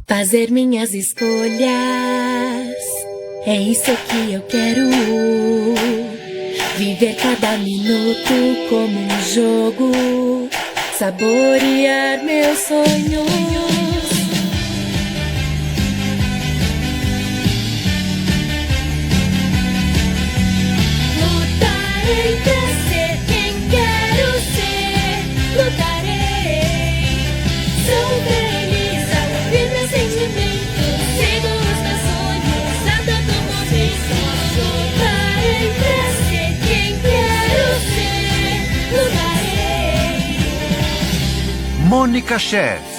Fazer minhas escolhas, é isso que eu quero. Viver cada minuto como um jogo, saborear meus sonhos. Lutarei pra ser quem quero ser. Lutarei, sou feliz ao ouvir meus sentimentos. Sigo os meus sonhos a todo momento. Lutarei pra ser quem quero ser. Lutarei. Mônica Cheff.